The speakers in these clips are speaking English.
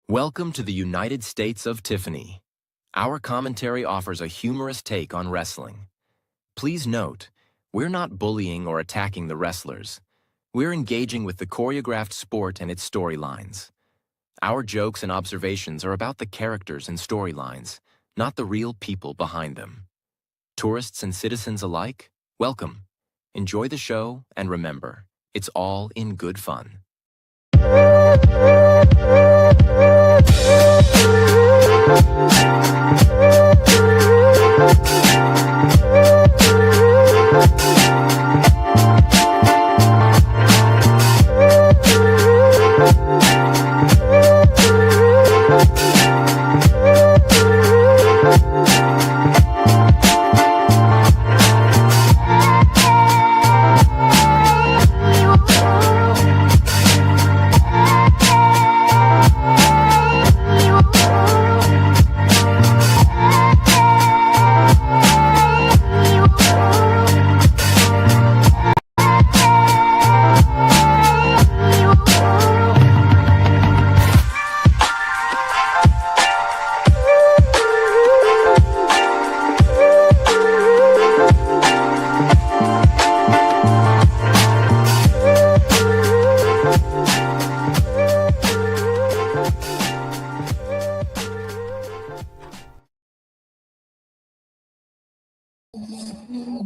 Welcome to the United States of Tiffany. Our commentary offers a humorous take on wrestling. Please note, we're not bullying or attacking the wrestlers. We're engaging with the choreographed sport and its storylines. Our jokes and observations are about the characters and storylines, not the real people behind them. Tourists and citizens alike, welcome. Enjoy the show, and remember, it's all in good fun.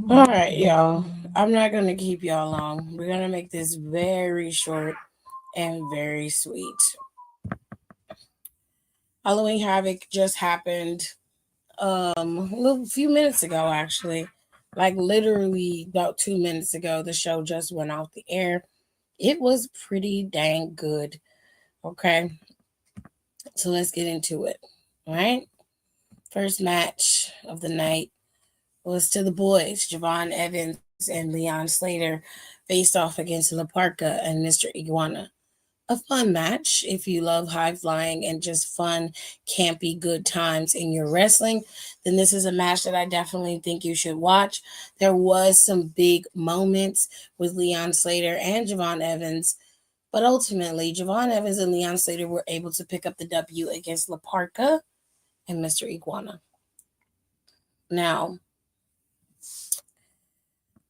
All right, y'all. I'm not going to keep y'all long. We're going to make this very short and very sweet. Halloween Havoc just happened a little few minutes ago, actually. Like literally about 2 minutes ago, the show just went off the air. It was pretty dang good. Okay, so let's get into it. All right, first match of the night was to the boys. Javon Evans and Leon Slater faced off against La Parca and Mr. Iguana. A fun match if you love high flying and just fun, campy, good times in your wrestling. Then this is a match that I definitely think you should watch. There was some big moments with Leon Slater and Javon Evans, but ultimately, Javon Evans and Leon Slater were able to pick up the W against La Parca and Mr. Iguana. Now,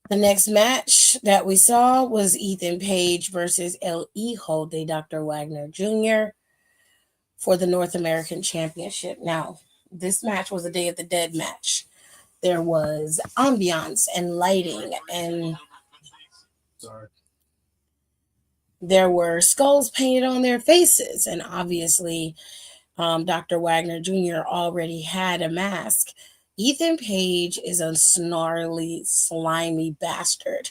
the next match that we saw was Ethan Page versus El Hijo de Dr. Wagner Jr. for the North American Championship. Now, this match was a Day of the Dead match. There was ambiance and lighting, and there were skulls painted on their faces. And obviously, Dr. Wagner Jr. already had a mask. Ethan Page is a snarly, slimy bastard.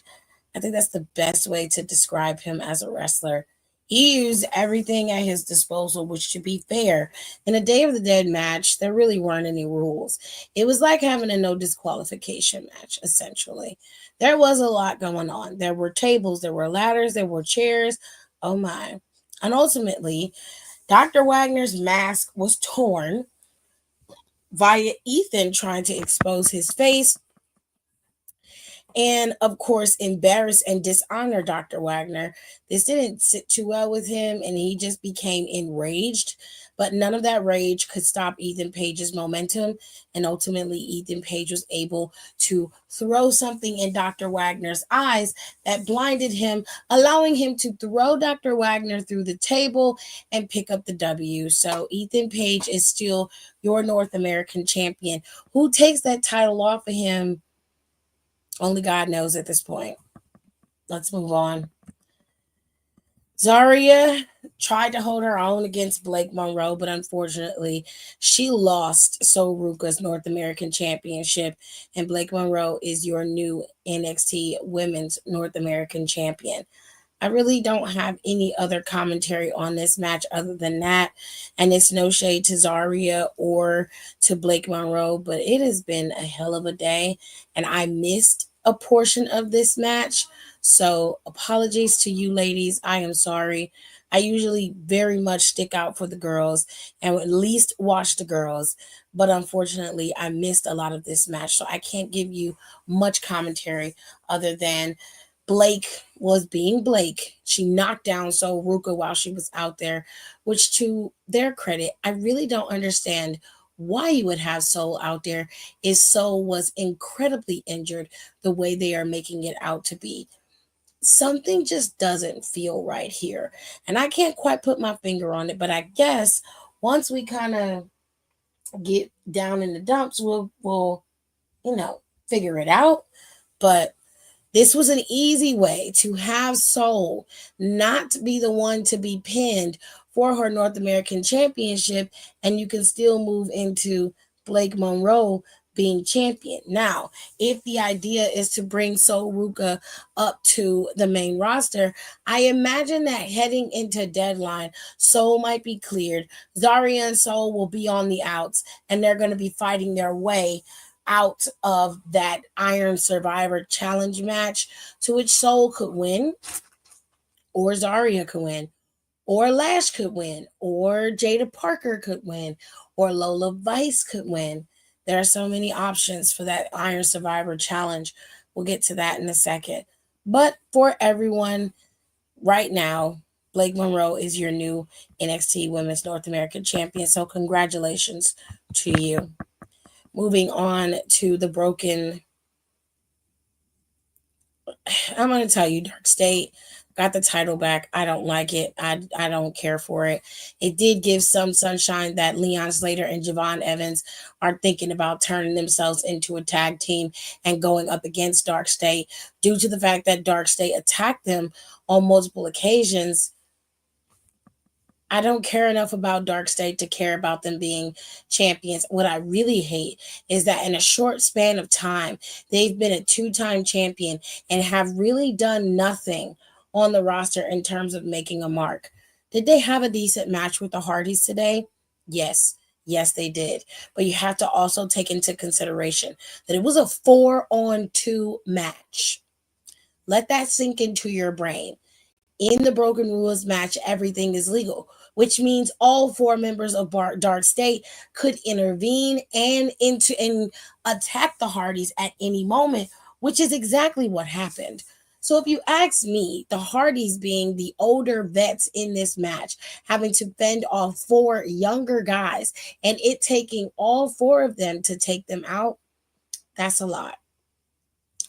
I think that's the best way to describe him as a wrestler. He used everything at his disposal, which, to be fair, in a Day of the Dead match, there really weren't any rules. It was like having a no disqualification match, essentially. There was a lot going on. There were tables, there were ladders, there were chairs. Oh my. And ultimately, Dr. Wagner's mask was torn via Ethan trying to expose his face and, of course, embarrass and dishonor Dr. Wagner. This didn't sit too well with him, and he just became enraged. But none of that rage could stop Ethan Page's momentum, and ultimately, Ethan Page was able to throw something in Dr. Wagner's eyes that blinded him, allowing him to throw Dr. Wagner through the table and pick up the W. So Ethan Page is still your North American champion. Who takes that title off of him? Only God knows at this point. Let's move on. Zarya tried to hold her own against Blake Monroe, but unfortunately, she lost So Ruka's North American Championship, and Blake Monroe is your new NXT Women's North American Champion. I really don't have any other commentary on this match other than that, and it's no shade to Zarya or to Blake Monroe, but it has been a hell of a day, and I missed a portion of this match. So apologies to you ladies. I am sorry. I usually very much stick out for the girls and at least watch the girls. But unfortunately, I missed a lot of this match. So I can't give you much commentary other than Blake was being Blake. She knocked down Sol Ruka while she was out there, which to their credit, I really don't understand why you would have Sol out there if Sol was incredibly injured the way they are making it out to be. Something just doesn't feel right here. And I can't quite put my finger on it, but I guess once we kind of get down in the dumps, we'll you know, figure it out. But this was an easy way to have Soul not be the one to be pinned for her North American Championship, and you can still move into Blake Monroe being champion. Now, if the idea is to bring Soul Ruka up to the main roster, I imagine that heading into deadline, Soul might be cleared. Zarya and Soul will be on the outs, and they're going to be fighting their way out of that Iron Survivor Challenge match, to which Soul could win, or Zarya could win, or Lash could win, or Jada Parker could win, or Lola Vice could win. There are so many options for that Iron Survivor Challenge. We'll get to that in a second. But for everyone, right now, Blake Monroe is your new NXT Women's North American Champion. So, congratulations to you. Moving on to the broken, I'm going to tell you, Dark State got the title back. I don't like it. I don't care for it. It did give some sunshine that Leon Slater and Javon Evans are thinking about turning themselves into a tag team and going up against Dark State, due to the fact that Dark State attacked them on multiple occasions. I don't care enough about Dark State to care about them being champions. What I really hate is that in a short span of time, they've been a two-time champion and have really done nothing on the roster in terms of making a mark. Did they have a decent match with the Hardys today? Yes. Yes, they did. But you have to also take into consideration that it was a 4-on-2 match. Let that sink into your brain. In the Broken Rules match, everything is legal, which means all four members of Dark State could intervene and attack the Hardys at any moment, which is exactly what happened. So if you ask me, the Hardys being the older vets in this match, having to fend off four younger guys, and it taking all four of them to take them out, that's a lot.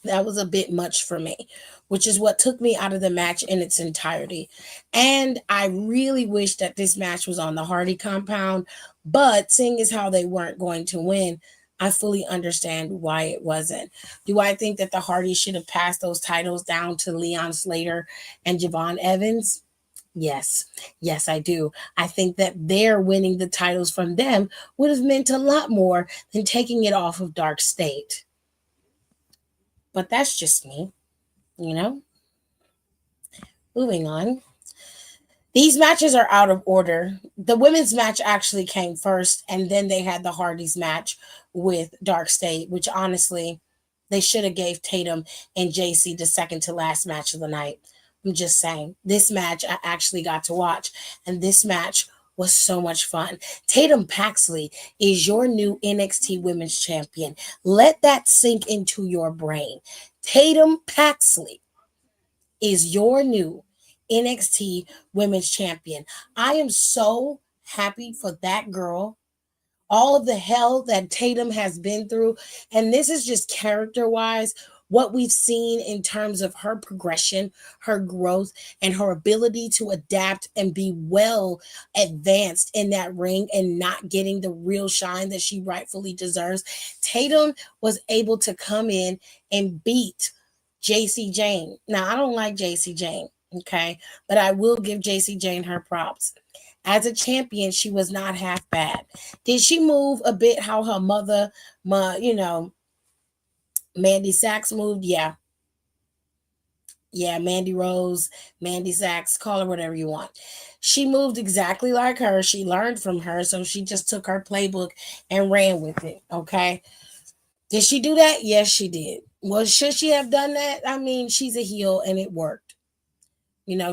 That was a bit much for me, which is what took me out of the match in its entirety. And I really wish that this match was on the Hardy compound, but seeing as how they weren't going to win, I fully understand why it wasn't. Do I think that the Hardys should have passed those titles down to Leon Slater and Javon Evans? Yes, yes, I do. I think that their winning the titles from them would have meant a lot more than taking it off of Dark State. But that's just me, you know? Moving on. These matches are out of order. The women's match actually came first, and then they had the Hardys match with Dark State, which honestly, they should have gave Tatum and JC the second to last match of the night. I'm just saying. This match I actually got to watch, and this match was so much fun. Tatum Paxley is your new NXT Women's Champion. Let that sink into your brain. Tatum Paxley is your new NXT Women's Champion. I am so happy for that girl. All of the hell that Tatum has been through. And this is just character wise, what we've seen in terms of her progression, her growth, and her ability to adapt and be well advanced in that ring and not getting the real shine that she rightfully deserves. Tatum was able to come in and beat JC Jane. Now, I don't like JC Jane, okay, but I will give JC Jane her props. As a champion, she was not half bad. Did she move a bit how her mother, Mandy Sachs moved? Yeah. Yeah, Mandy Rose, Mandy Sachs, call her whatever you want. She moved exactly like her. She learned from her, so she just took her playbook and ran with it, okay? Did she do that? Yes, she did. Well, should she have done that? I mean, she's a heel and it worked.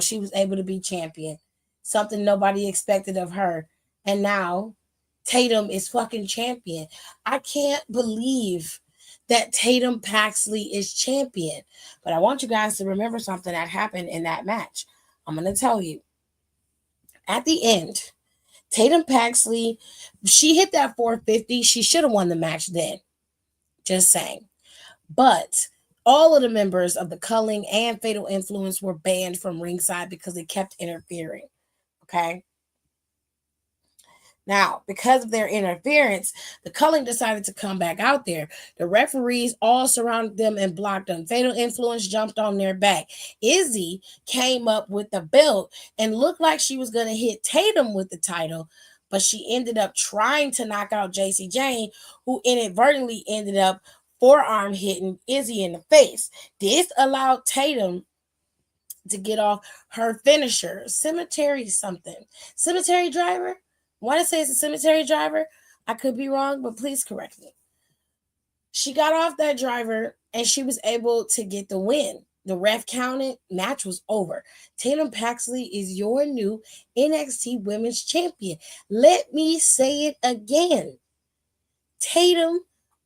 She was able to be champion, something nobody expected of her. And now Tatum is fucking champion. I can't believe that Tatum Paxley is champion. But I want you guys to remember something that happened in that match. I'm going to tell you. At the end, Tatum Paxley, she hit that 450. She should have won the match then. Just saying. But all of the members of the Culling and Fatal Influence were banned from ringside because they kept interfering. Okay. Now, because of their interference, the Culling decided to come back out there. The referees all surrounded them and blocked them. Fatal Influence jumped on their back. Izzy came up with the belt and looked like she was going to hit Tatum with the title, but she ended up trying to knock out JC Jane, who inadvertently ended up forearm hitting Izzy in the face. This allowed Tatum to get off her finisher, cemetery driver. I want to say it's a cemetery driver. I could be wrong, but please correct me. She got off that driver and she was able to get the win. The ref counted, match was over. Tatum Paxley is your new NXT Women's Champion. Let me say it again. Tatum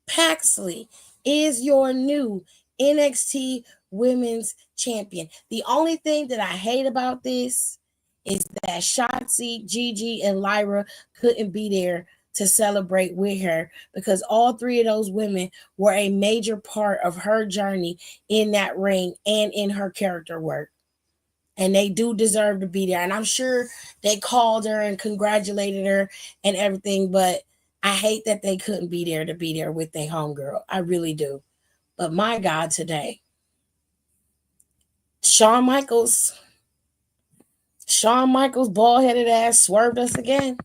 Paxley is your new NXT Women's Champion. The only thing that I hate about this is that Shotzi, Gigi, and Lyra couldn't be there to celebrate with her because all three of those women were a major part of her journey in that ring and in her character work. And they do deserve to be there. And I'm sure they called her and congratulated her and everything, but I hate that they couldn't be there with their homegirl. I really do. But my God, today, Shawn Michaels' bald-headed ass swerved us again.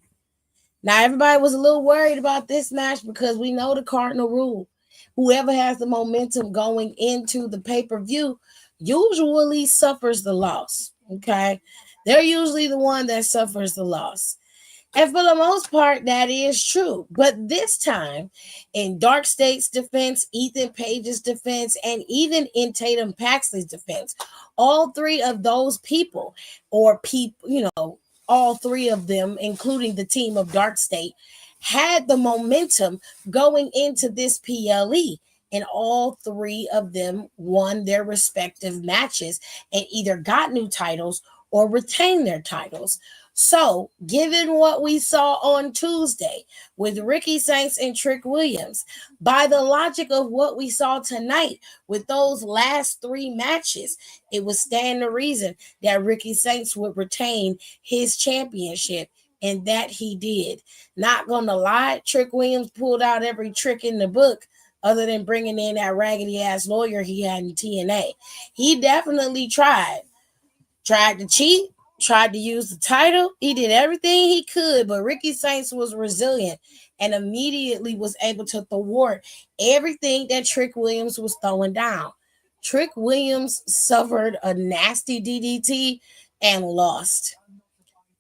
Now, everybody was a little worried about this match because we know the cardinal rule. Whoever has the momentum going into the pay-per-view usually suffers the loss, okay? They're usually the one that suffers the loss. And for the most part, that is true. But this time, in Dark State's defense, Ethan Page's defense, and even in Tatum Paxley's defense, all three of those people, all three of them, including the team of Dark State, had the momentum going into this PLE. And all three of them won their respective matches and either got new titles or retained their titles. So, given what we saw on Tuesday with Ricky Saints and Trick Williams, by the logic of what we saw tonight with those last three matches, it would stand to reason that Ricky Saints would retain his championship, and that he did. Not gonna lie, Trick Williams pulled out every trick in the book other than bringing in that raggedy-ass lawyer he had in TNA. He definitely tried to cheat, tried to use the title. He did everything he could, but Ricky Saints was resilient and immediately was able to thwart everything that Trick Williams was throwing down. Trick Williams suffered a nasty DDT and lost.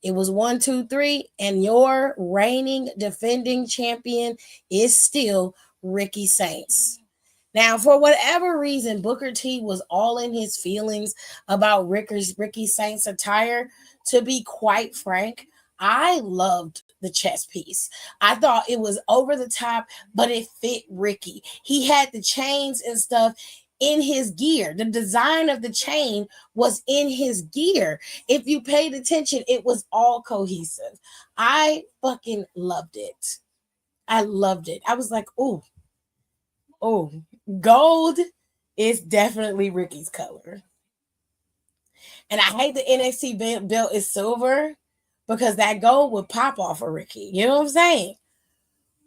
It was 1, 2, 3, and your reigning defending champion is still Ricky Saints. Now, for whatever reason, Booker T was all in his feelings about Ricky Saints' attire. To be quite frank, I loved the chest piece. I thought it was over the top, but it fit Ricky. He had the chains and stuff in his gear. The design of the chain was in his gear. If you paid attention, it was all cohesive. I fucking loved it. I loved it. I was like, oh, gold is definitely Ricky's color. And I hate the NXT belt is silver because that gold would pop off of Ricky. You know what I'm saying?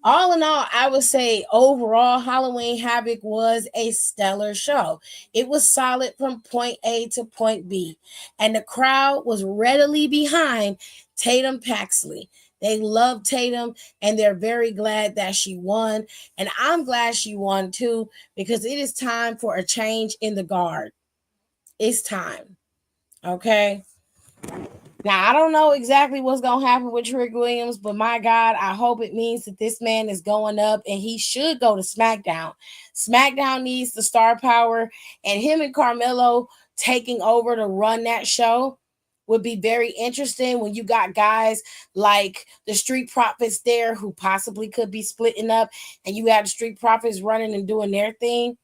All in all, I would say overall, Halloween Havoc was a stellar show. It was solid from point A to point B, and the crowd was readily behind Tatum Paxley. They love Tatum, and they're very glad that she won. And I'm glad she won too, because it is time for a change in the guard. It's time. Okay? Now, I don't know exactly what's going to happen with Trick Williams, but my God, I hope it means that this man is going up and he should go to SmackDown. SmackDown needs the star power, and him and Carmelo taking over to run that show would be very interesting when you got guys like the Street Profits there who possibly could be splitting up, and you have the Street Profits running and doing their thing.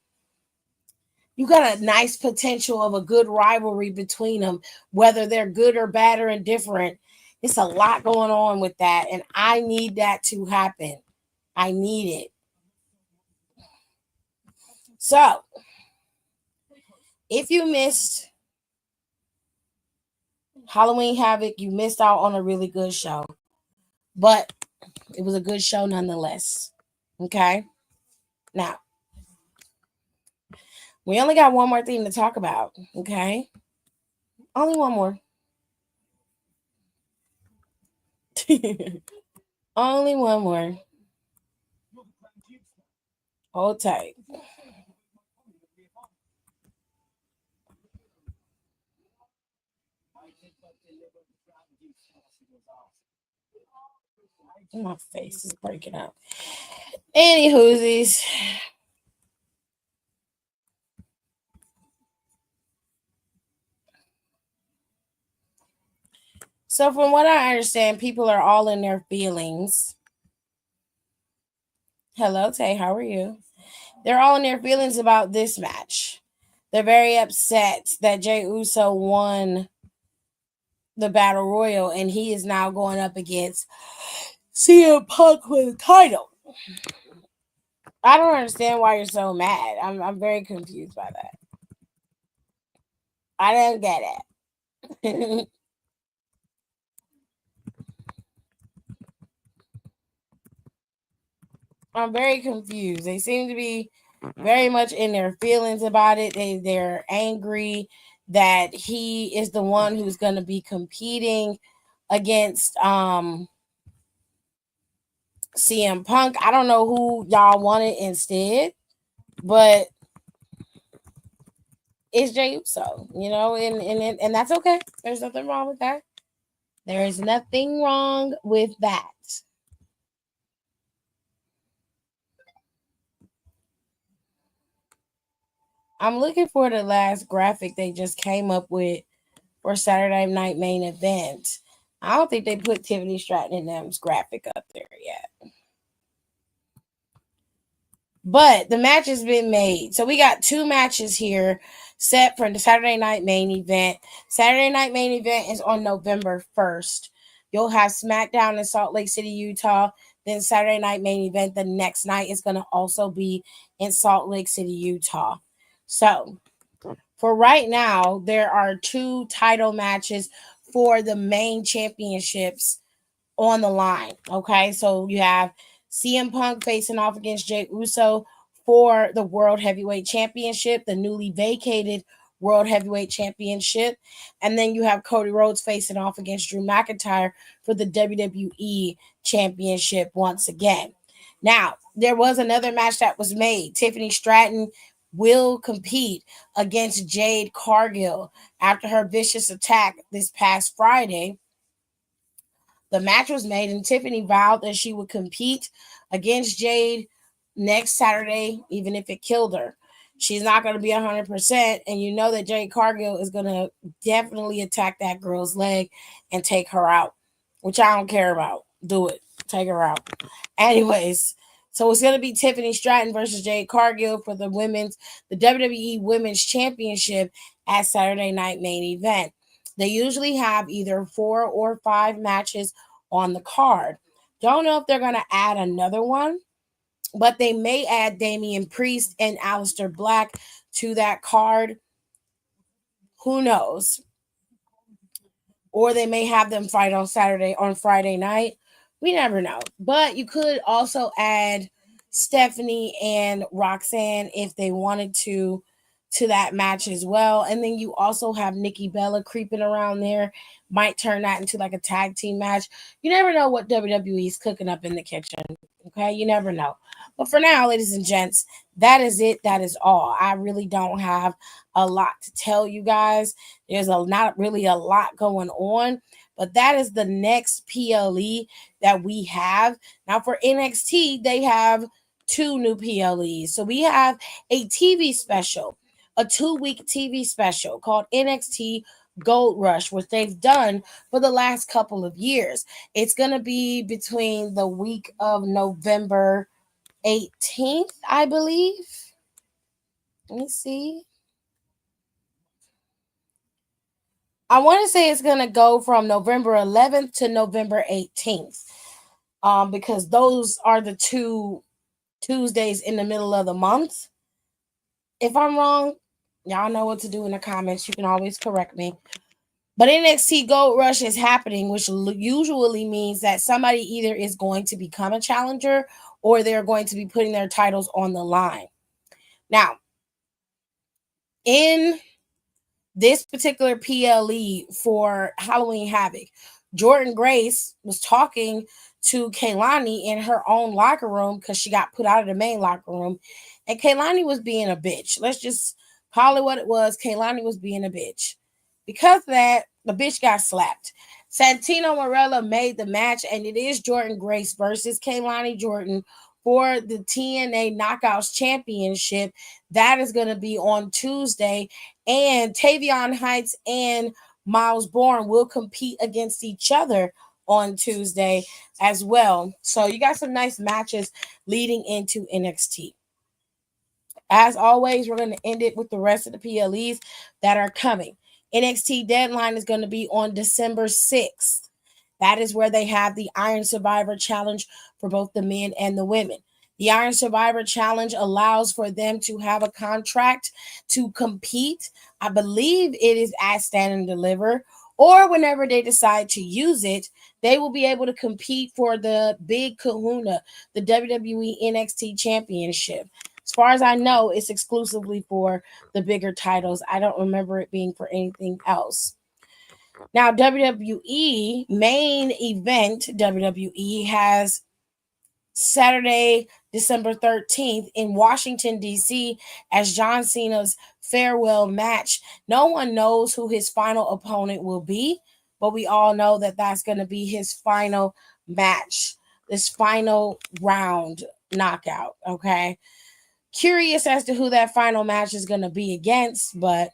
You got a nice potential of a good rivalry between them, whether they're good or bad or indifferent. It's a lot going on with that, and I need that to happen. I need it. So, if you missed Halloween Havoc, you missed out on a really good show. But it was a good show nonetheless. Okay? Now, we only got one more thing to talk about. Okay? Only one more. Only one more. Hold tight. My face is breaking up. Anywhoosies. So, from what I understand, people are all in their feelings. Hello, Tay. How are you? They're all in their feelings about this match. They're very upset that Jey Uso won the Battle Royal and he is now going up against CM Punk with the title. I don't understand why you're so mad. I'm very confused by that. I don't get it. I'm very confused. They seem to be very much in their feelings about it. They're angry that he is the one who's going to be competing against CM Punk. I don't know who y'all wanted instead, but it's Jey Uso, and that's okay. There's nothing wrong with that. There is nothing wrong with that. I'm looking for the last graphic they just came up with for Saturday Night Main Event. I don't think they put Tiffany Stratton and them's graphic up there yet. But the match has been made. So we got two matches here set for the Saturday Night Main Event. Saturday Night Main Event is on November 1st. You'll have SmackDown in Salt Lake City, Utah. Then Saturday Night Main Event the next night is going to also be in Salt Lake City, Utah. So for right now, there are two title matches for the main championships on the line. Okay, so you have CM Punk facing off against Jey Uso for the World Heavyweight Championship, the newly vacated World Heavyweight Championship. And then you have Cody Rhodes facing off against Drew McIntyre for the WWE Championship once again. Now, there was another match that was made. Tiffany Stratton will compete against Jade Cargill after her vicious attack this past Friday. The match was made, and Tiffany vowed that she would compete against Jade next Saturday, even if it killed her. She's not going to be 100%, and you know that Jade Cargill is going to definitely attack that girl's leg and take her out, which I don't care about. Do it. Take her out. Anyways, so it's going to be Tiffany Stratton versus Jade Cargill for the WWE Women's Championship at Saturday Night Main Event. They usually have either 4 or 5 matches on the card. Don't know if they're going to add another one, but they may add Damian Priest and Aleister Black to that card. Who knows? Or they may have them fight on Friday night. We never know. But you could also add Stephanie and Roxanne if they wanted to that match as well. And then you also have Nikki Bella creeping around there. Might turn that into like a tag team match. You never know what WWE is cooking up in the kitchen. Okay, you never know. But for now, ladies and gents, that is it. That is all. I really don't have a lot to tell you guys. There's not really a lot going on, but that is the next PLE that we have. Now for NXT, they have 2 new PLEs. So we have a TV special, a 2-week TV special called NXT Gold Rush, which they've done for the last couple of years. It's going to be between the week of November 18th, I believe. Let me see. I want to say it's going to go from November 11th to November 18th. Because those are the two Tuesdays in the middle of the month. If I'm wrong, y'all know what to do in the comments. You can always correct me. But NXT Gold Rush is happening, which usually means that somebody either is going to become a challenger or they're going to be putting their titles on the line. Now, in this particular PLE for Halloween Havoc, Jordan Grace was talking to Kaylani in her own locker room because she got put out of the main locker room. And Kaylani was being a bitch. Let's just call it what it was. Kaylani was being a bitch. Because of that, the bitch got slapped. Santino Marella made the match, and it is Jordan Grace versus Kaylani Jordan for the TNA Knockouts Championship. That is going to be on Tuesday. And Tavion Heights and Miles Bourne will compete against each other on Tuesday as well. So you got some nice matches leading into NXT. As always, we're going to end it with the rest of the PLEs that are coming. NXT deadline is going to be on December 6th. That is where they have the Iron Survivor Challenge for both the men and the women. The Iron Survivor Challenge allows for them to have a contract to compete. I believe it is at Stand and Deliver, or whenever they decide to use it, they will be able to compete for the big kahuna, the WWE NXT Championship. As far as I know, it's exclusively for the bigger titles. I don't remember it being for anything else. Now, WWE main event, WWE has Saturday, December 13th in Washington, D.C. as John Cena's farewell match. No one knows who his final opponent will be, but we all know that that's going to be his final match, this final round knockout, okay? Curious as to who that final match is going to be against, but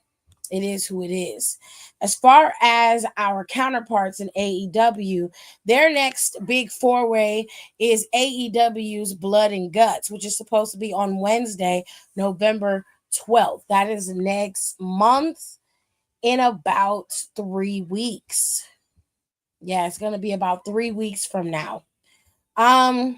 it is who it is. As far as our counterparts in AEW, their next big four-way is AEW's Blood and Guts, which is supposed to be on Wednesday, November 12th. That is next month in about 3 weeks. Yeah, it's going to be about 3 weeks from now. And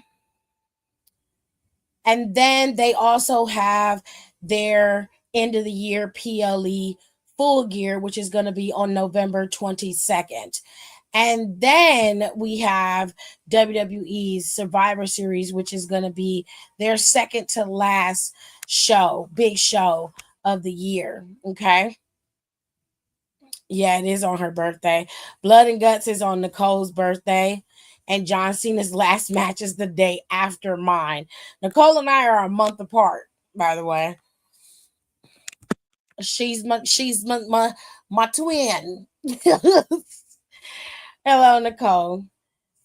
then they also have their end of the year PLE Full Gear, which is going to be on November 22nd. And then we have WWE's Survivor Series, which is going to be their second to last show, big show of the year. Okay. Yeah, it is on her birthday. Blood and Guts is on Nicole's birthday. And John Cena's last match is the day after mine. Nicole and I are a month apart, by the way. She's my twin. Hello, Nicole.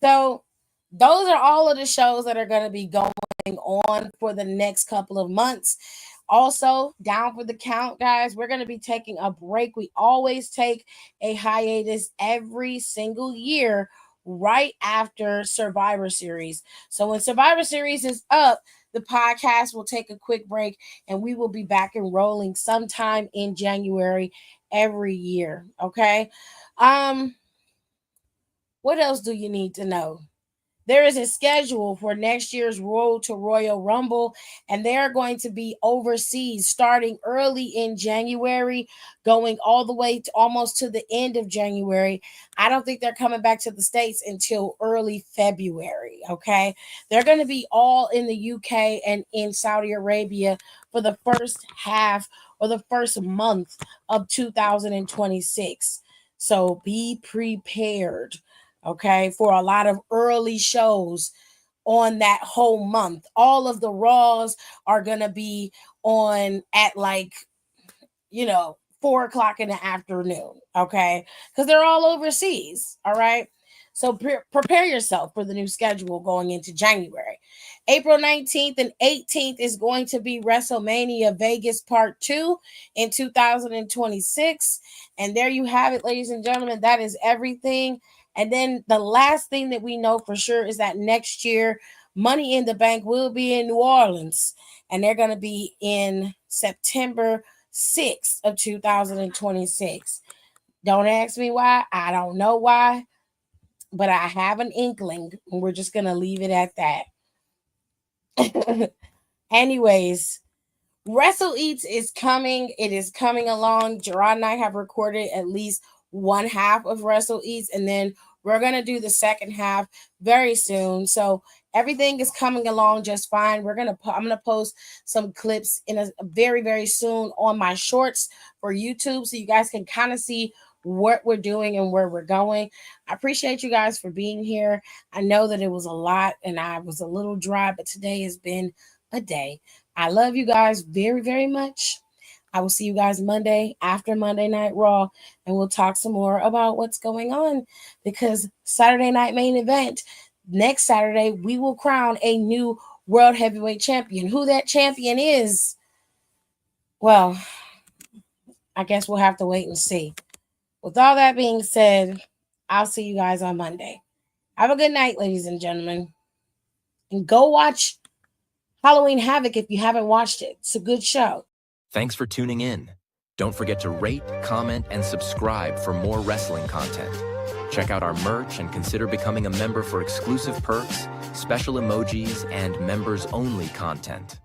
So those are all of the shows that are going to be going on for the next couple of months. Also, down for the count, guys, we're going to be taking a break. We always take a hiatus every single year right after Survivor Series. So when Survivor Series is up, the podcast will take a quick break and we will be back and rolling sometime in January every year. Okay. What else do you need to know? There is a schedule for next year's Road to Royal Rumble, and they're going to be overseas starting early in January, going all the way to almost to the end of January. I don't think they're coming back to the States until early February, okay? They're going to be all in the UK and in Saudi Arabia for the first half or the first month of 2026. So be prepared, okay, for a lot of early shows on that whole month. All of the Raws are going to be on at 4 o'clock in the afternoon, okay, because they're all overseas. All right. So prepare yourself for the new schedule going into January. April 19th and 18th is going to be WrestleMania Vegas Part 2 in 2026. And there you have it, ladies and gentlemen. That is everything. And then the last thing that we know for sure is that next year, Money in the Bank will be in New Orleans. And they're going to be in September 6th of 2026. Don't ask me why. I don't know why. But I have an inkling. And we're just going to leave it at that. Anyways, Wrestle Eats is coming. It is coming along. Gerard and I have recorded at least one half of Wrestle Eats, and then we're going to do the second half very soon. So everything is coming along just fine. I'm going to post some clips in a very, very soon on my shorts for YouTube so you guys can kind of see what we're doing and where we're going. I appreciate you guys for being here. I know that it was a lot and I was a little dry, but today has been a day. I love you guys very, very much. I will see you guys Monday after Monday Night Raw, and we'll talk some more about what's going on, because Saturday Night Main Event, next Saturday, we will crown a new World Heavyweight Champion. Who that champion is, well, I guess we'll have to wait and see. With all that being said, I'll see you guys on Monday. Have a good night, ladies and gentlemen. And go watch Halloween Havoc if you haven't watched it. It's a good show. Thanks for tuning in. Don't forget to rate, comment, and subscribe for more wrestling content. Check out our merch and consider becoming a member for exclusive perks, special emojis, and members-only content.